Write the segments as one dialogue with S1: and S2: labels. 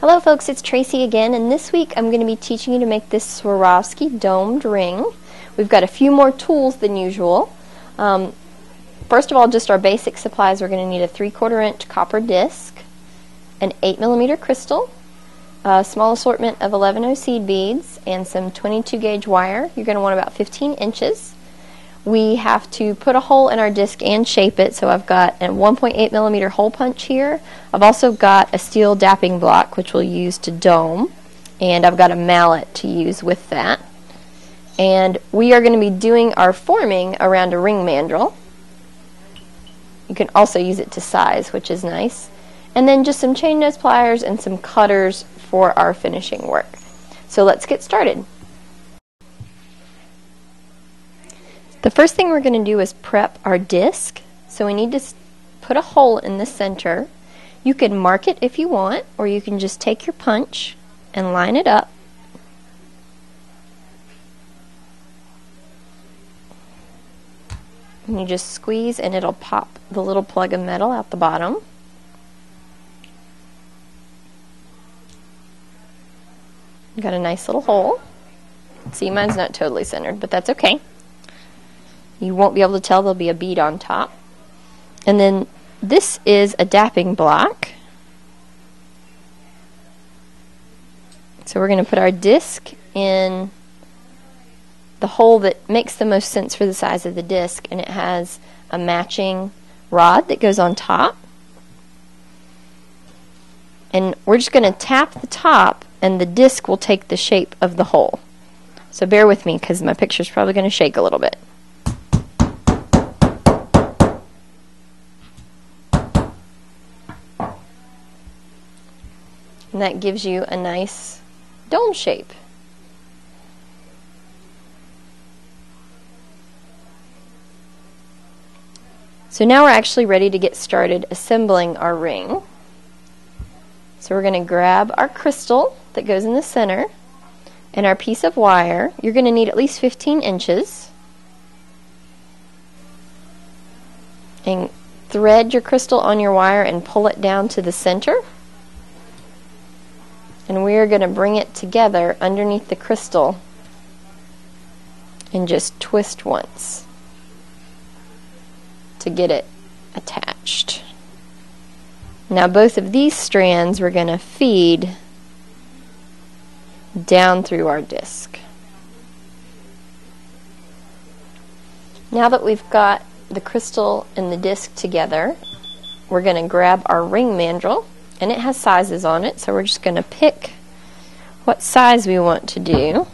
S1: Hello folks, it's Tracy again, and this week I'm going to be teaching you to make this Swarovski domed ring. We've got a few more tools than usual. First of all, just our basic supplies. We're going to need a 3/4 inch copper disc, an 8mm crystal, a small assortment of 11/0 seed beads, and some 22 gauge wire. You're going to want about 15 inches. We have to put a hole in our disc and shape it, so I've got a 1.8mm hole punch here. I've also got a steel dapping block which we'll use to dome, and I've got a mallet to use with that. And we are going to be doing our forming around a ring mandrel. You can also use it to size, which is nice. And then just some chain nose pliers and some cutters for our finishing work. So let's get started. The first thing we're going to do is prep our disc. So we need to put a hole in the center. You can mark it if you want, or you can just take your punch and line it up. And you just squeeze and it'll pop the little plug of metal out the bottom. Got a nice little hole. See, mine's not totally centered, but that's okay. You won't be able to tell, there'll be a bead on top. And then this is a dapping block. So we're going to put our disc in the hole that makes the most sense for the size of the disc, and it has a matching rod that goes on top. And we're just going to tap the top and the disc will take the shape of the hole. So bear with me because my picture's probably going to shake a little bit. And that gives you a nice dome shape. So now we're actually ready to get started assembling our ring. So we're going to grab our crystal that goes in the center and our piece of wire. You're going to need at least 15 inches. And thread your crystal on your wire and pull it down to the center. And we are going to bring it together underneath the crystal and just twist once to get it attached. Now both of these strands we're going to feed down through our disc. Now that we've got the crystal and the disc together, we're going to grab our ring mandrel, and it has sizes on it, so we're just going to pick what size we want to do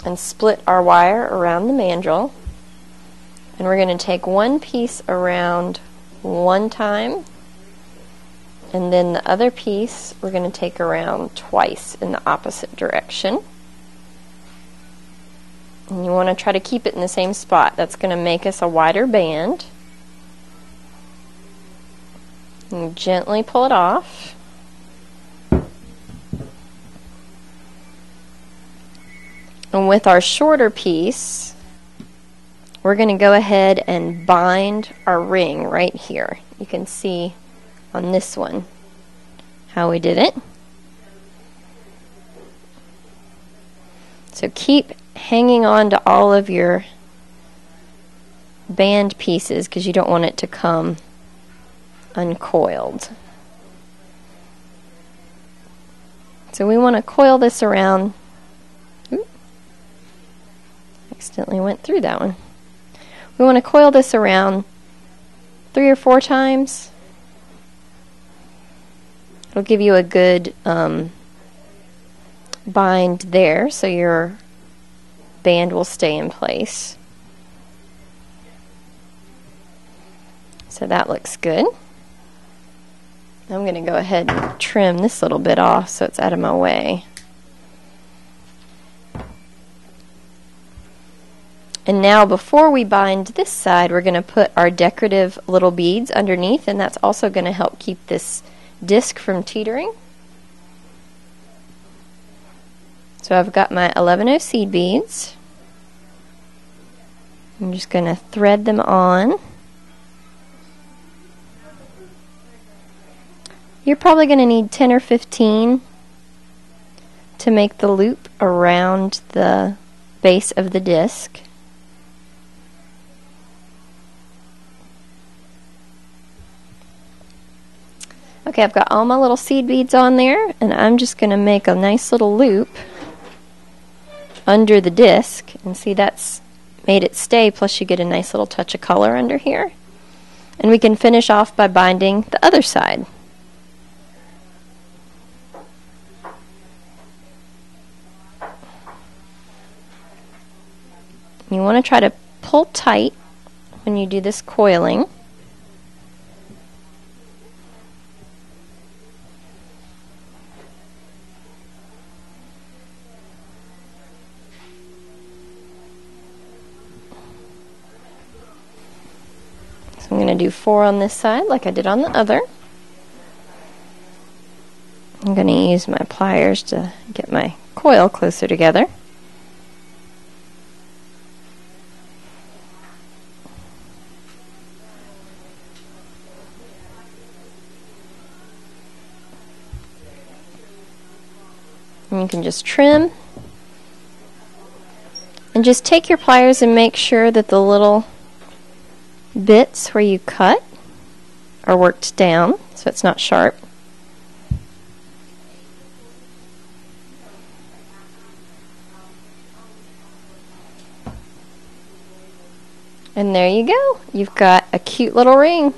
S1: and split our wire around the mandrel. And we're going to take one piece around one time, and then the other piece we're going to take around twice in the opposite direction. And you want to try to keep it in the same spot. That's going to make us a wider band. And gently pull it off. And with our shorter piece, we're going to go ahead and bind our ring right here. You can see on this one how we did it. So keep hanging on to all of your band pieces because you don't want it to come uncoiled. So we want to coil this around. Accidentally went through that one. We want to coil this around 3 or 4 times. It'll give you a good bind there so your band will stay in place. So that looks good. I'm going to go ahead and trim this little bit off so it's out of my way. And now before we bind this side, we're going to put our decorative little beads underneath, and that's also going to help keep this disc from teetering. So I've got my 11/0 seed beads. I'm just going to thread them on. You're probably going to need 10 or 15 to make the loop around the base of the disc. Okay, I've got all my little seed beads on there, and I'm just going to make a nice little loop under the disc, and see, that's made it stay, plus you get a nice little touch of color under here. And we can finish off by binding the other side. You want to try to pull tight when you do this coiling. So I'm going to do 4 on this side like I did on the other. I'm going to use my pliers to get my coil closer together. And you can just trim. And just take your pliers and make sure that the little bits where you cut are worked down so it's not sharp. And there you go. You've got a cute little ring.